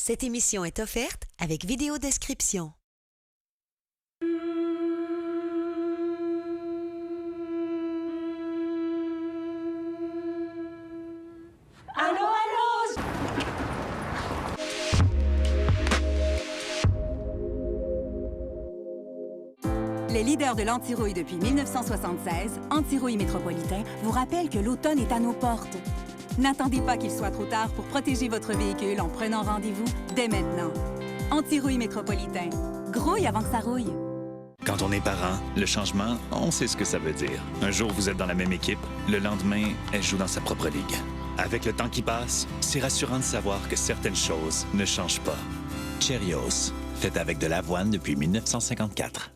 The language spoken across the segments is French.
Cette émission est offerte avec vidéodescription. Allô, allô! Les leaders de l'antirouille depuis 1976, Antirouille Métropolitain, vous rappellent que l'automne est à nos portes. N'attendez pas qu'il soit trop tard pour protéger votre véhicule en prenant rendez-vous dès maintenant. Antirouille Métropolitain. Grouille avant que ça rouille. Quand on est parent, le changement, on sait ce que ça veut dire. Un jour, vous êtes dans la même équipe, le lendemain, elle joue dans sa propre ligue. Avec le temps qui passe, c'est rassurant de savoir que certaines choses ne changent pas. Cheerios, fait avec de l'avoine depuis 1954.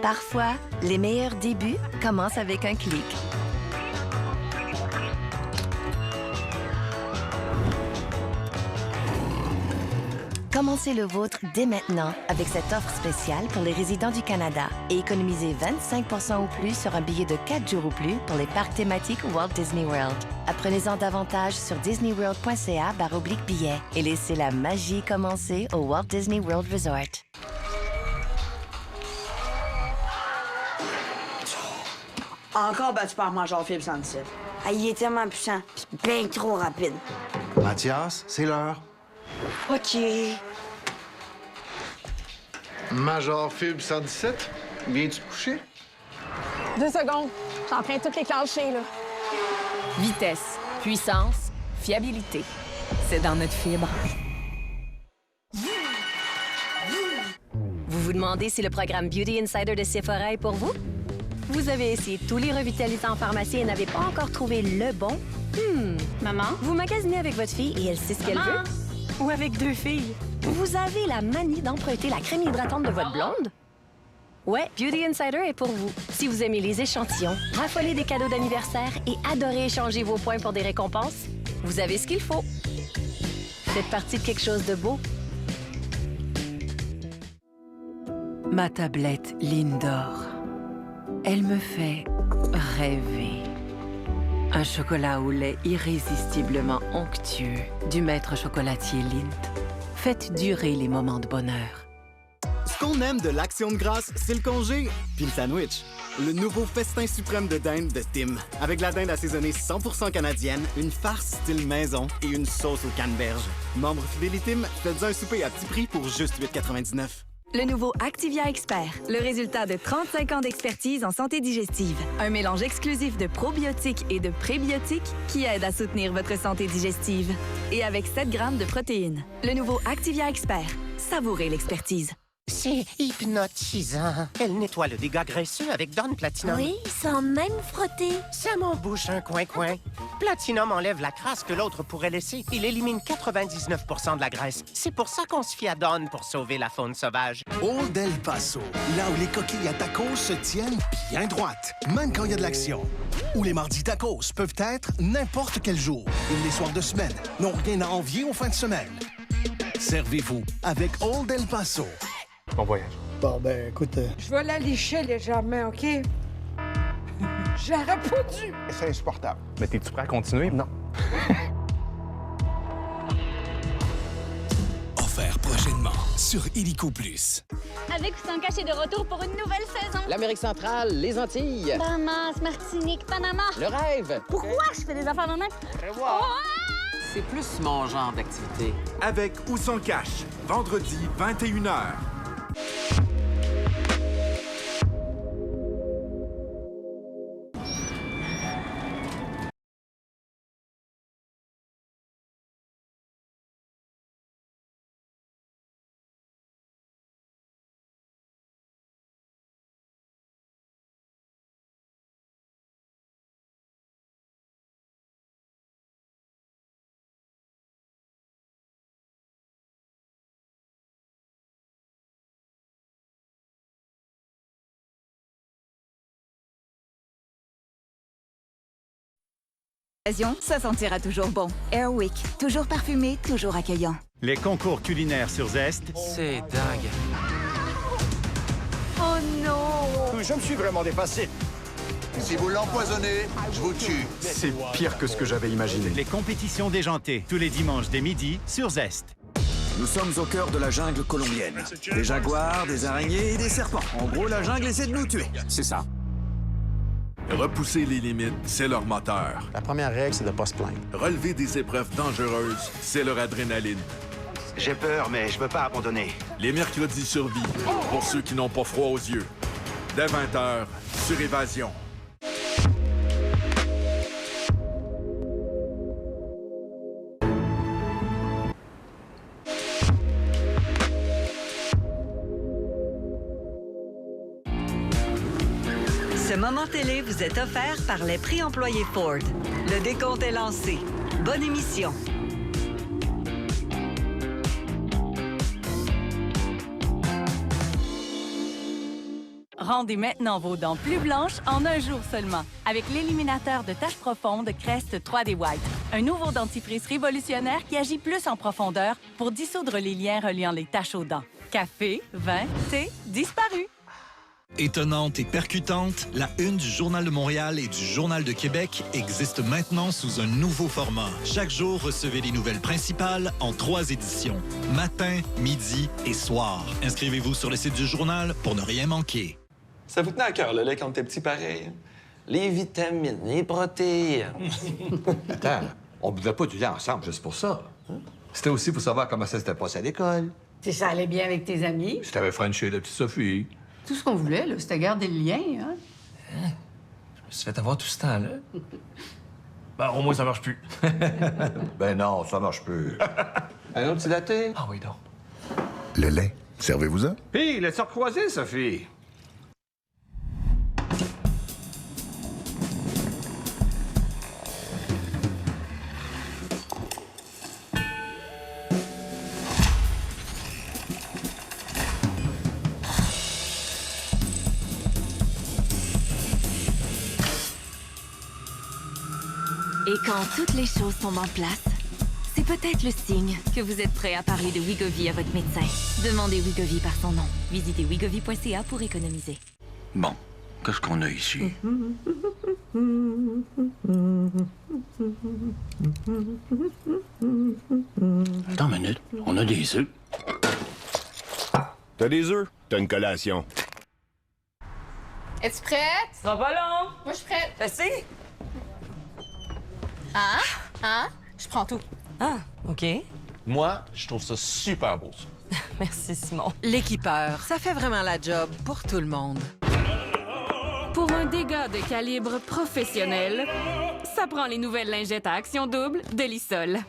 Parfois, les meilleurs débuts commencent avec un clic. Commencez le vôtre dès maintenant avec cette offre spéciale pour les résidents du Canada et économisez 25 % ou plus sur un billet de 4 jours ou plus pour les parcs thématiques Walt Disney World. Apprenez-en davantage sur disneyworld.ca/billets et laissez la magie commencer au Walt Disney World Resort. Encore battu par Major Fibre 117. Ah, il est tellement puissant, pis bien trop rapide. Mathias, c'est l'heure. OK. Major Fibre 117, viens-tu te coucher? 2 secondes. J'emprunte toutes les clenchées, là. Vitesse, puissance, fiabilité. C'est dans notre fibre. Vous vous demandez si le programme Beauty Insider de Sephora est pour vous? Vous avez essayé tous les revitalisants en pharmacie et n'avez pas encore trouvé le bon? Maman? Vous magasinez avec votre fille et elle sait ce qu'elle veut? Ou avec 2 filles? Vous avez la manie d'emprunter la crème hydratante de votre blonde? Ouais, Beauty Insider est pour vous. Si vous aimez les échantillons, raffolez des cadeaux d'anniversaire et adorez échanger vos points pour des récompenses, vous avez ce qu'il faut. Faites partie de quelque chose de beau. Ma tablette Lindor. Elle me fait rêver. Un chocolat au lait irrésistiblement onctueux du maître chocolatier Lindt. Faites durer les moments de bonheur. Ce qu'on aime de l'Action de grâce, c'est le congé, puis le sandwich. Le nouveau festin suprême de dinde de Tim. Avec la dinde assaisonnée 100% canadienne, une farce style maison et une sauce aux canneberges. Membre Fidélité, faites un souper à petit prix pour juste 8,99. Le nouveau Activia Expert, le résultat de 35 ans d'expertise en santé digestive. Un mélange exclusif de probiotiques et de prébiotiques qui aide à soutenir votre santé digestive. Et avec 7 grammes de protéines. Le nouveau Activia Expert. Savourez l'expertise. C'est hypnotisant. Elle nettoie le dégât graisseux avec Dawn Platinum. Oui, sans même frotter. Ça m'en bouche un coin-coin. Platinum enlève la crasse que l'autre pourrait laisser. Il élimine 99 % de la graisse. C'est pour ça qu'on se fie à Dawn pour sauver la faune sauvage. Old El Paso, là où les coquilles à tacos se tiennent bien droites, même quand il y a de l'action. Où les mardis tacos peuvent être n'importe quel jour. Et les soirs de semaine n'ont rien à envier aux fins de semaine. Servez-vous avec Old El Paso. Bon voyage. Bon, ben, écoute... Je vais la lécher légèrement, OK? J'aurais pas dû. C'est insupportable. Mais t'es-tu prêt à continuer? Non. Offert prochainement sur Illico+. Avec ou sans cash est de retour pour une nouvelle saison. L'Amérique centrale, les Antilles. Bahamas, Martinique, Panama. Le rêve. Pourquoi je fais des affaires de même? Oh! C'est plus mon genre d'activité. Avec ou sans cash, vendredi 21h. Ça sentira toujours bon. Airwick, toujours parfumé, toujours accueillant. Les concours culinaires sur Zest. C'est dingue. Oh non! Je me suis vraiment dépassé. Si vous l'empoisonnez, je vous tue. C'est pire que ce que j'avais imaginé. Les compétitions déjantées, tous les dimanches dès midi sur Zest. Nous sommes au cœur de la jungle colombienne. Des jaguars, des araignées et des serpents. En gros, la jungle essaie de nous tuer. C'est ça. Repousser les limites, c'est leur moteur. La première règle, c'est de ne pas se plaindre. Relever des épreuves dangereuses, c'est leur adrénaline. J'ai peur, mais je peux pas abandonner. Les mercredis survie, pour ceux qui n'ont pas froid aux yeux. Dès 20h, sur Évasion. Ce moment télé vous est offert par les prix employés Ford. Le décompte est lancé. Bonne émission. Rendez maintenant vos dents plus blanches en un jour seulement avec l'éliminateur de taches profondes Crest 3D White. Un nouveau dentifrice révolutionnaire qui agit plus en profondeur pour dissoudre les liens reliant les taches aux dents. Café, vin, thé, disparu. Étonnante et percutante, la une du Journal de Montréal et du Journal de Québec existe maintenant sous un nouveau format. Chaque jour, recevez les nouvelles principales en 3 éditions. Matin, midi et soir. Inscrivez-vous sur le site du journal pour ne rien manquer. Ça vous tenait à cœur, le lait, quand t'es petit pareil. Les vitamines, les protéines. Attends, on buvait pas du lait ensemble juste pour ça. C'était aussi pour savoir comment ça s'était passé à l'école. Si ça allait bien avec tes amis. Si t'avais frenché la petite Sophie. Tout ce qu'on voulait, là, c'était garder le lien, hein? Je me suis fait avoir tout ce temps-là. Ben, au moins, ça marche plus. Ben non, ça marche plus. Un autre petit latte? Ah oui, donc. Le lait, servez-vous-en. Pis, l'as-tu recroisé, Sophie? Et quand toutes les choses tombent en place, c'est peut-être le signe que vous êtes prêt à parler de Wegovy à votre médecin. Demandez Wegovy par son nom. Visitez wegovy.ca pour économiser. Bon, qu'est-ce qu'on a ici? Attends une minute, on a des œufs. T'as des œufs? T'as une collation. Es-tu prête? Ça va pas long. Moi, je suis prête. Assez? Hein? Hein? Je prends tout. Ah, OK. Moi, je trouve ça super beau, ça. Merci, Simon. L'équipeur, ça fait vraiment la job pour tout le monde. Pour un dégât de calibre professionnel, ça prend les nouvelles lingettes à action double de Lysol.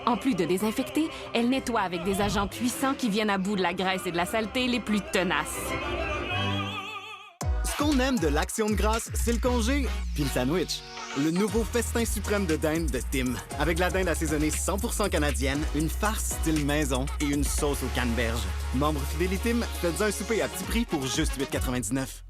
En plus de désinfecter, elle nettoie avec des agents puissants qui viennent à bout de la graisse et de la saleté les plus tenaces. Ce qu'on aime de l'Action de grâce, c'est le congé puis le sandwich. Le nouveau festin suprême de dinde de Tim. Avec la dinde assaisonnée 100% canadienne, une farce style maison et une sauce aux canneberges. Membre Fidélité, faites un souper à petit prix pour juste 8,99.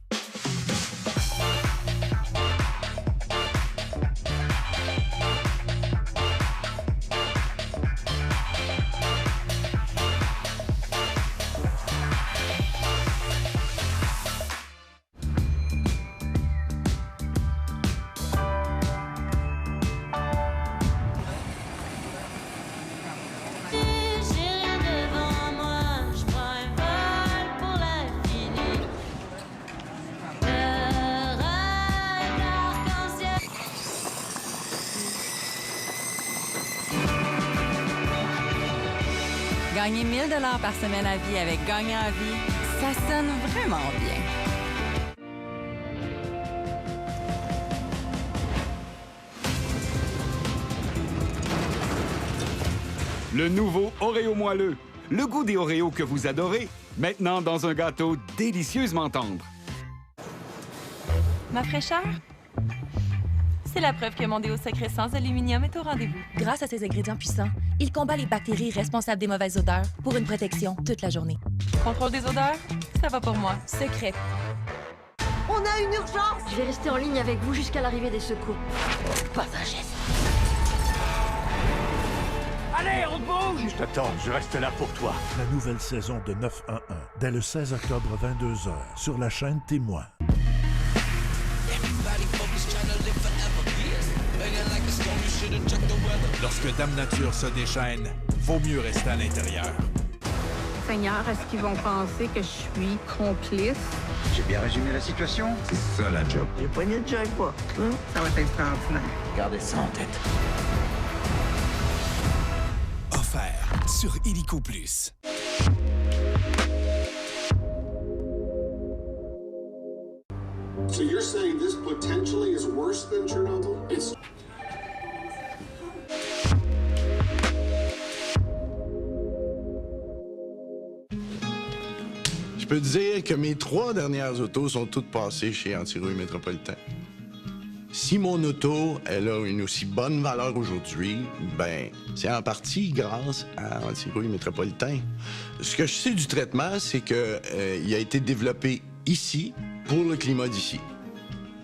Gagner 1 000 $ par semaine à vie avec Gagnant à vie, ça sonne vraiment bien. Le nouveau Oreo moelleux. Le goût des Oreos que vous adorez, maintenant dans un gâteau délicieusement tendre. Ma fraîcheur? C'est la preuve que mon déo secret sans aluminium est au rendez-vous. Grâce à ses ingrédients puissants, il combat les bactéries responsables des mauvaises odeurs pour une protection toute la journée. Contrôle des odeurs? Ça va pour moi. Secret. On a une urgence! Je vais rester en ligne avec vous jusqu'à l'arrivée des secours. Pas un geste. Allez, on bouge! Je t'attends, je reste là pour toi. La nouvelle saison de 911, dès le 16 octobre 22h, sur la chaîne Témoin. Lorsque Dame Nature se déchaîne, vaut mieux rester à l'intérieur. Seigneur, est-ce qu'ils vont penser que je suis complice? J'ai bien résumé la situation. C'est ça la job. J'ai pogné le jackpot. Ça va être extraordinaire. Gardez ça en tête. Offert sur Illico+. So you're saying this potentially is worse than Chernobyl? It's... Je peux te dire que mes 3 dernières autos sont toutes passées chez Antirouille Métropolitain. Si mon auto, elle a une aussi bonne valeur aujourd'hui, ben, c'est en partie grâce à Antirouille Métropolitain. Ce que je sais du traitement, c'est que il a été développé ici pour le climat d'ici.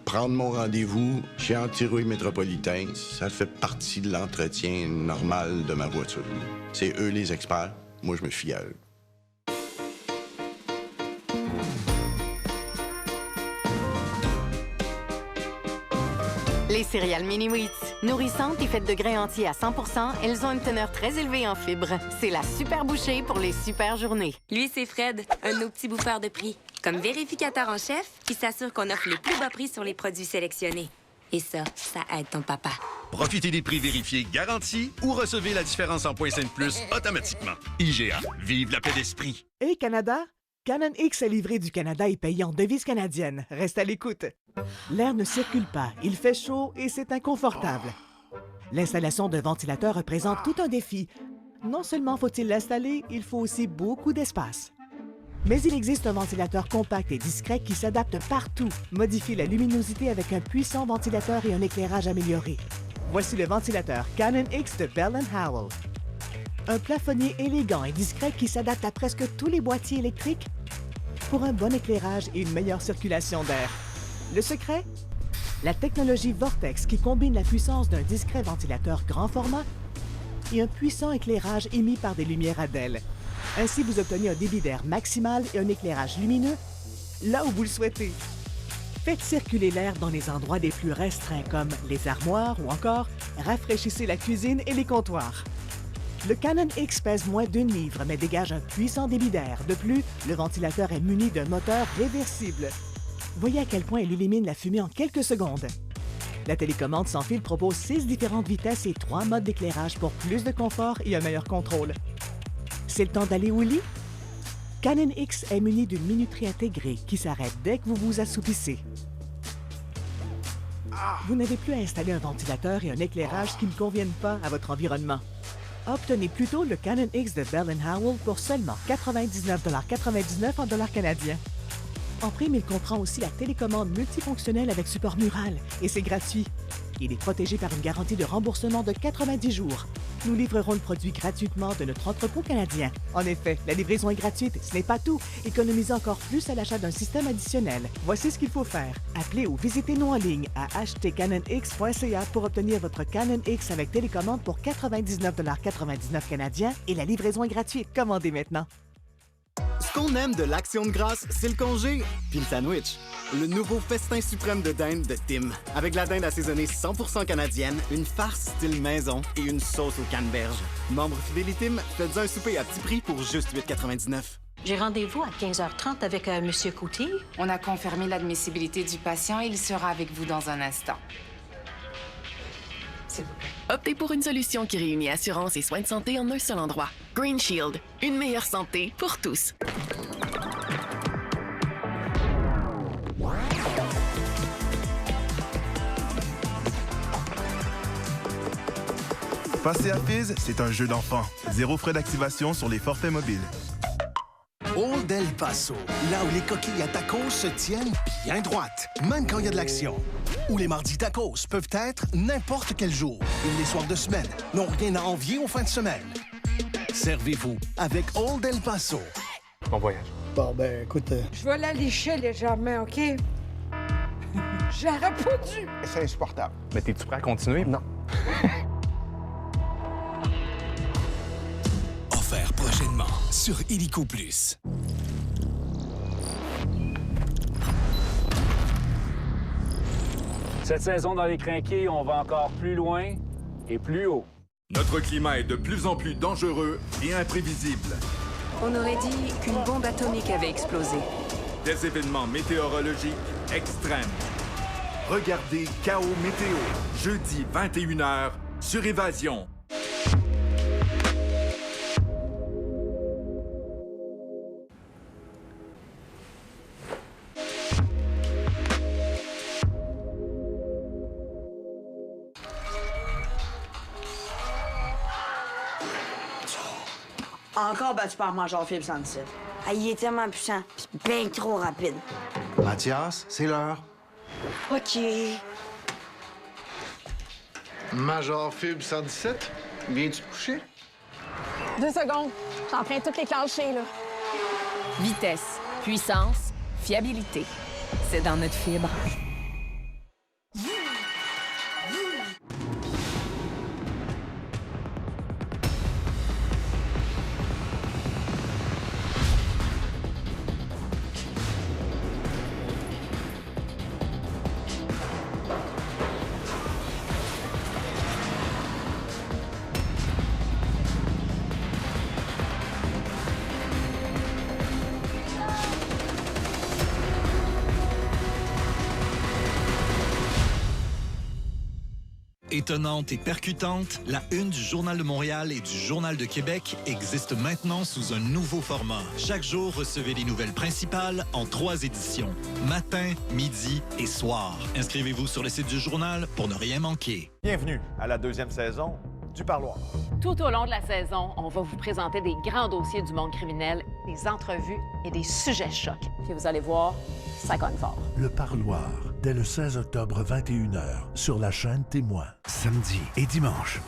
Prendre mon rendez-vous chez Antirouille Métropolitain, ça fait partie de l'entretien normal de ma voiture. C'est eux les experts, moi je me fie à eux. Les céréales Mini-Wheats. Nourrissantes et faites de grains entiers à 100%, elles ont une teneur très élevée en fibres. C'est la super bouchée pour les super journées. Lui, c'est Fred, un de nos petits bouffeurs de prix. Comme vérificateur en chef, il s'assure qu'on offre les plus bas prix sur les produits sélectionnés. Et ça aide ton papa. Profitez des prix vérifiés garantis ou recevez la différence en points Saint Plus automatiquement. IGA, vive la paix d'esprit. Hey Canada! Canon X est livré du Canada et payé en devises canadiennes. Reste à l'écoute. L'air ne circule pas, il fait chaud et c'est inconfortable. L'installation d'un ventilateur représente tout un défi. Non seulement faut-il l'installer, il faut aussi beaucoup d'espace. Mais il existe un ventilateur compact et discret qui s'adapte partout. Modifie la luminosité avec un puissant ventilateur et un éclairage amélioré. Voici le ventilateur Canon X de Bell & Howell. Un plafonnier élégant et discret qui s'adapte à presque tous les boîtiers électriques pour un bon éclairage et une meilleure circulation d'air. Le secret? La technologie Vortex qui combine la puissance d'un discret ventilateur grand format et un puissant éclairage émis par des lumières Adel. Ainsi, vous obtenez un débit d'air maximal et un éclairage lumineux là où vous le souhaitez. Faites circuler l'air dans les endroits les plus restreints comme les armoires ou encore rafraîchissez la cuisine et les comptoirs. Le Canon X pèse moins d'1 livre, mais dégage un puissant débit d'air. De plus, le ventilateur est muni d'un moteur réversible. Voyez à quel point il élimine la fumée en quelques secondes. La télécommande sans fil propose 6 différentes vitesses et 3 modes d'éclairage pour plus de confort et un meilleur contrôle. C'est le temps d'aller au lit? Canon X est muni d'une minuterie intégrée qui s'arrête dès que vous vous assoupissez. Vous n'avez plus à installer un ventilateur et un éclairage qui ne conviennent pas à votre environnement. Obtenez plutôt le Canon X de Bell & Howell pour seulement 99,99 en dollars canadiens. En prime, il comprend aussi la télécommande multifonctionnelle avec support mural et c'est gratuit. Il est protégé par une garantie de remboursement de 90 jours. Nous livrerons le produit gratuitement de notre entrepôt canadien. En effet, la livraison est gratuite, ce n'est pas tout. Économisez encore plus à l'achat d'un système additionnel. Voici ce qu'il faut faire. Appelez ou visitez-nous en ligne à achetercanonx.ca pour obtenir votre Canon X avec télécommande pour 99,99 canadiens et la livraison est gratuite. Commandez maintenant. Ce qu'on aime de l'Action de grâce, c'est le congé, puis le sandwich. Le nouveau festin suprême de dinde de Tim. Avec la dinde assaisonnée 100% canadienne, une farce style maison et une sauce au canneberge. Membre Fidélitime, faites un souper à petit prix pour juste 8,99. J'ai rendez-vous à 15h30 avec M. Coutier. On a confirmé l'admissibilité du patient et il sera avec vous dans un instant. Optez pour une solution qui réunit assurance et soins de santé en un seul endroit. Green Shield, une meilleure santé pour tous. Passer à Fizz, c'est un jeu d'enfant. 0 frais d'activation sur les forfaits mobiles. Old El Paso, là où les coquilles à tacos se tiennent bien droites, même quand il y a de l'action. Où les mardis tacos peuvent être n'importe quel jour. Et les soirs de semaine n'ont rien à envier aux fins de semaine. Servez-vous avec Old El Paso. Bon voyage. Bon, ben, écoute... Je vais la lécher légèrement, OK? J'aurais pas dû. C'est insupportable. Mais t'es-tu prêt à continuer? Non. sur Illico+. Cette saison dans les Crinqués, on va encore plus loin et plus haut. Notre climat est de plus en plus dangereux et imprévisible. On aurait dit qu'une bombe atomique avait explosé. Des événements météorologiques extrêmes. Regardez Chaos Météo, jeudi 21h sur Évasion. Encore battu par Major Fibre 117. Ah, il est tellement puissant, puis bien trop rapide. Mathias, c'est l'heure. OK. Major Fibre 117, viens-tu te coucher? 2 secondes. J'emprunte toutes les clenchées, là. Vitesse, puissance, fiabilité. C'est dans notre fibre. Étonnante et percutante, la une du Journal de Montréal et du Journal de Québec existe maintenant sous un nouveau format. Chaque jour, recevez les nouvelles principales en 3 éditions. Matin, midi et soir. Inscrivez-vous sur le site du journal pour ne rien manquer. Bienvenue à la 2e saison du Parloir. Tout au long de la saison, on va vous présenter des grands dossiers du monde criminel, des entrevues et des sujets chocs. Puis vous allez voir, ça cogne fort. Le Parloir, dès le 16 octobre 21h, sur la chaîne Témoin. Samedi et dimanche,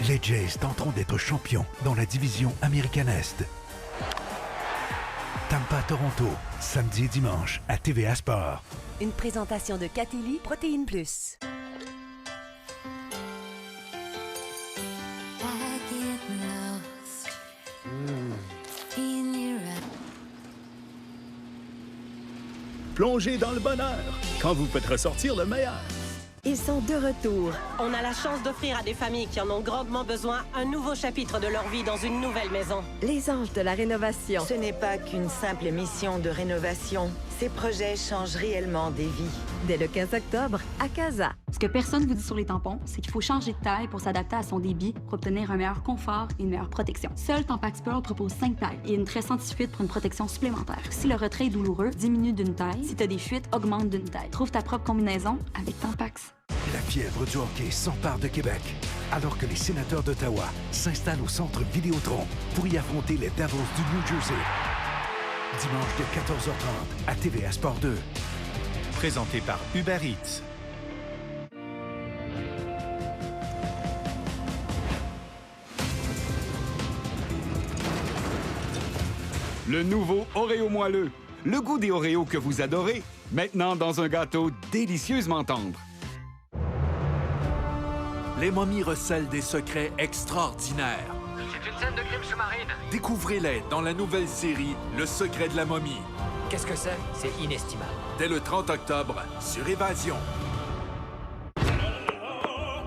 les Jays tenteront d'être champions dans la division American Est. Tampa-Toronto, samedi et dimanche à TVA Sport. Une présentation de Catélie Protéine Plus. Plongez dans le bonheur quand vous faites ressortir le meilleur. Ils sont de retour. On a la chance d'offrir à des familles qui en ont grandement besoin un nouveau chapitre de leur vie dans une nouvelle maison. Les anges de la rénovation. Ce n'est pas qu'une simple mission de rénovation. Ces projets changent réellement des vies. Dès le 15 octobre, à Casa. Ce que personne ne vous dit sur les tampons, c'est qu'il faut changer de taille pour s'adapter à son débit pour obtenir un meilleur confort et une meilleure protection. Seul Tampax Pearl propose 5 tailles et une tresse scientifique pour une protection supplémentaire. Si le retrait est douloureux, diminue d'une taille. Si tu as des fuites, augmente d'une taille. Trouve ta propre combinaison avec Tampax. La fièvre du hockey s'empare de Québec, alors que les sénateurs d'Ottawa s'installent au centre Vidéotron pour y affronter les Devils du New Jersey. Dimanche dès 14h30 à TVA Sport 2. Présenté par Uber Eats. Le nouveau Oreo moelleux. Le goût des Oreos que vous adorez, maintenant dans un gâteau délicieusement tendre. Les momies recèlent des secrets extraordinaires. C'est une scène de crime sous-marine. Découvrez-les dans la nouvelle série Le secret de la momie. Qu'est-ce que c'est? C'est inestimable. Dès le 30 octobre, sur Évasion.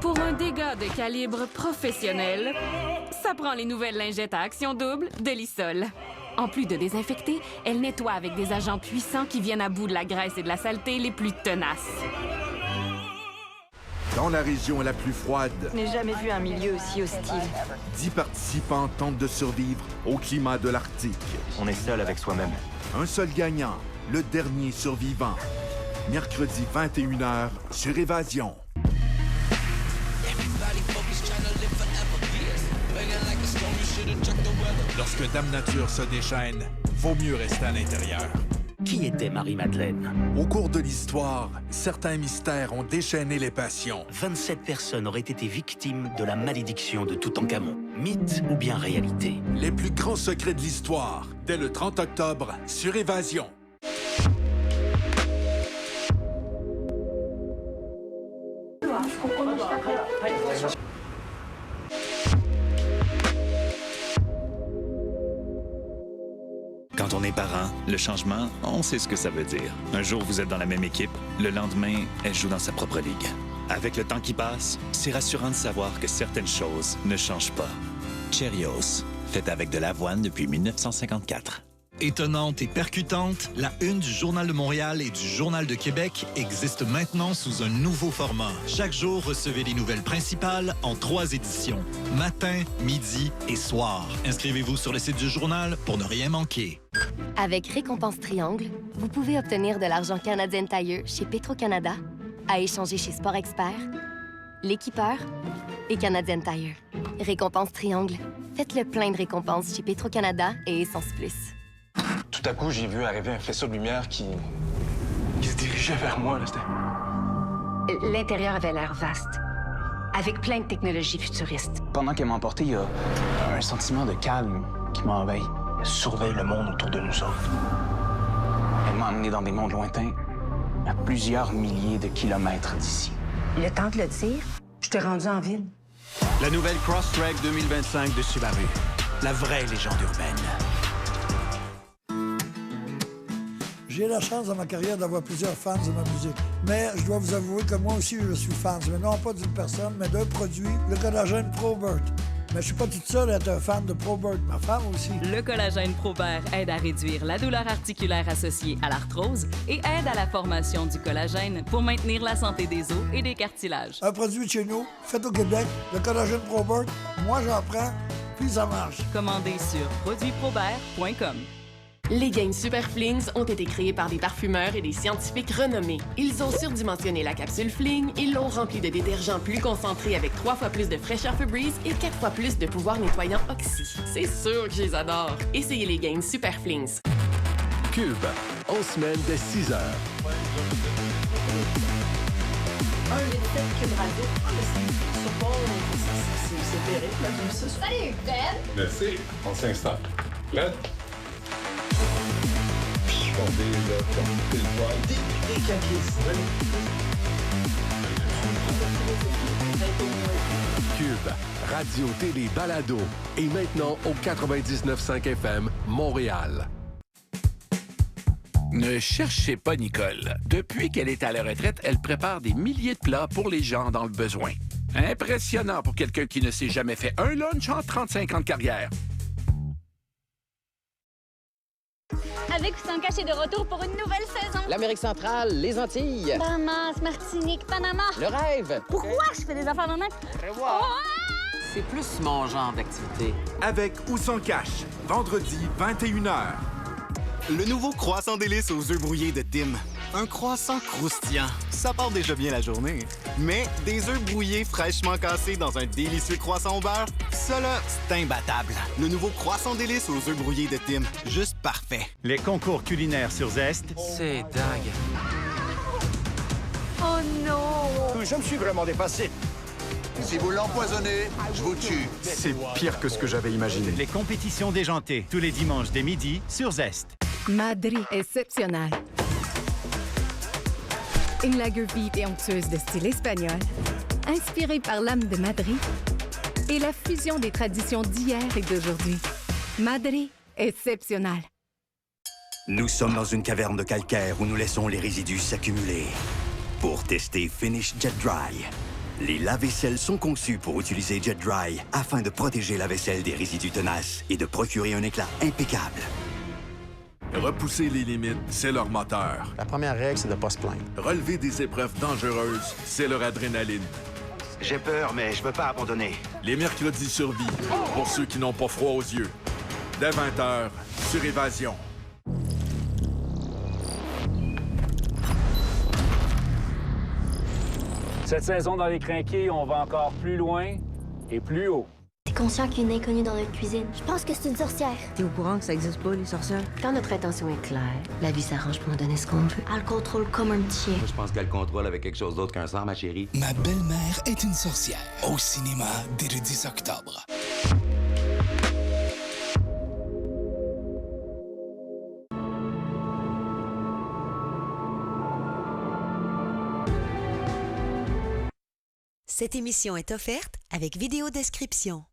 Pour un dégât de calibre professionnel, ça prend les nouvelles lingettes à action double de Lysol. En plus de désinfecter, elle nettoie avec des agents puissants qui viennent à bout de la graisse et de la saleté les plus tenaces. Dans la région la plus froide, Je n'ai jamais vu un milieu aussi hostile. 10 participants tentent de survivre au climat de l'Arctique. On est seul avec soi-même. Un seul gagnant, le dernier survivant. Mercredi 21h sur Évasion. Lorsque Dame Nature se déchaîne, vaut mieux rester à l'intérieur. Qui était Marie-Madeleine? Au cours de l'histoire, certains mystères ont déchaîné les passions. 27 personnes auraient été victimes de la malédiction de Toutankhamon. Mythe ou bien réalité? Les plus grands secrets de l'histoire, dès le 30 octobre, sur Évasion. parents, le changement, on sait ce que ça veut dire. Un jour, vous êtes dans la même équipe, le lendemain, elle joue dans sa propre ligue. Avec le temps qui passe, c'est rassurant de savoir que certaines choses ne changent pas. Cheerios, faite avec de l'avoine depuis 1954. Étonnante et percutante, la une du Journal de Montréal et du Journal de Québec existe maintenant sous un nouveau format. Chaque jour, recevez les nouvelles principales en 3 éditions. Matin, midi et soir. Inscrivez-vous sur le site du journal pour ne rien manquer. Avec Récompense Triangle, vous pouvez obtenir de l'argent Canadian Tire chez Petro-Canada, à échanger chez Sport Expert, L'Équipeur et Canadian Tire. Récompense Triangle. Faites le plein de récompenses chez Petro-Canada et Essence Plus. Tout à coup, j'ai vu arriver un faisceau de lumière qui se dirigeait vers moi. L'intérieur avait l'air vaste, avec plein de technologies futuristes. Pendant qu'elle m'a emporté, il y a un sentiment de calme qui m'a envahi. Elle surveille le monde autour de nous autres. Elle m'a emmené dans des mondes lointains, à plusieurs milliers de kilomètres d'ici. Le temps de le dire, je t'ai rendu en ville. La nouvelle Crosstrek 2025 de Subaru. La vraie légende urbaine. J'ai la chance dans ma carrière d'avoir plusieurs fans de ma musique. Mais je dois vous avouer que moi aussi, je suis fan. Mais non pas d'une personne, mais d'un produit, le collagène Probert. Mais je suis pas toute seule à être un fan de Probert. Ma femme aussi. Le collagène Probert aide à réduire la douleur articulaire associée à l'arthrose et aide à la formation du collagène pour maintenir la santé des os et des cartilages. Un produit de chez nous, fait au Québec, le collagène Probert. Moi, j'en prends, puis ça marche. Commandez sur produitsprobert.com. Les Gains Super Flings ont été créés par des parfumeurs et des scientifiques renommés. Ils ont surdimensionné la capsule Fling, ils l'ont remplie de détergents plus concentrés avec 3 fois plus de fraîcheur Febreze et 4 fois plus de pouvoir nettoyant Oxy. C'est sûr que je les adore. Essayez les Gains Super Flings. Cube, en semaine dès 6 heures. Cube Radio. C'est terrible, là, comme ça. Salut, Fred! Merci, on s'installe. Fred? Cube, radio, télé, balado. Et maintenant au 99.5 FM, Montréal. Ne cherchez pas Nicole. Depuis qu'elle est à la retraite, elle prépare des milliers de plats pour les gens dans le besoin. Impressionnant pour quelqu'un qui ne s'est jamais fait un lunch en 35 ans de carrière. Avec ou sans cash est de retour pour une nouvelle saison. L'Amérique centrale, les Antilles. Bahamas, Martinique, Panama. Le rêve. Pourquoi je fais des affaires de même? Oh! C'est plus mon genre d'activité. Avec ou sans cash, vendredi 21h. Le nouveau croissant délice aux œufs brouillés de Tim. Un croissant croustillant, ça part déjà bien la journée. Mais des œufs brouillés fraîchement cassés dans un délicieux croissant au beurre, ça là, c'est imbattable. Le nouveau croissant délice aux œufs brouillés de Tim, juste parfait. Les concours culinaires sur Zest. C'est dingue. Oh non! Je me suis vraiment dépassé. Si vous l'empoisonnez, je vous tue. C'est pire que ce que j'avais imaginé. Les compétitions déjantées, tous les dimanches dès midi sur Zest. Madri exceptionnel. Une lager vive et onctueuse de style espagnol, inspirée par l'âme de Madri et la fusion des traditions d'hier et d'aujourd'hui. Madri exceptionnel. Nous sommes dans une caverne de calcaire où nous laissons les résidus s'accumuler. Pour tester Finish Jet Dry, les lave-vaisselles sont conçus pour utiliser Jet Dry afin de protéger la vaisselle des résidus tenaces et de procurer un éclat impeccable. Repousser les limites, c'est leur moteur. La première règle, c'est de ne pas se plaindre. Relever des épreuves dangereuses, c'est leur adrénaline. J'ai peur, mais je peux pas abandonner. Les mercredis sur Vie, pour ceux qui n'ont pas froid aux yeux. Dès 20h, sur Évasion. Cette saison dans les Crinqués, on va encore plus loin et plus haut. T'es conscient qu'il y a une inconnue dans notre cuisine? Je pense que c'est une sorcière. T'es au courant que ça existe pas, les sorcières? Quand notre intention est claire, la vie s'arrange pour nous donner ce qu'on veut. Elle le contrôle comme un petit chien. Moi, je pense qu'elle contrôle avec quelque chose d'autre qu'un sang, ma chérie. Ma belle-mère est une sorcière. Au cinéma dès le 10 octobre. Cette émission est offerte avec vidéo description.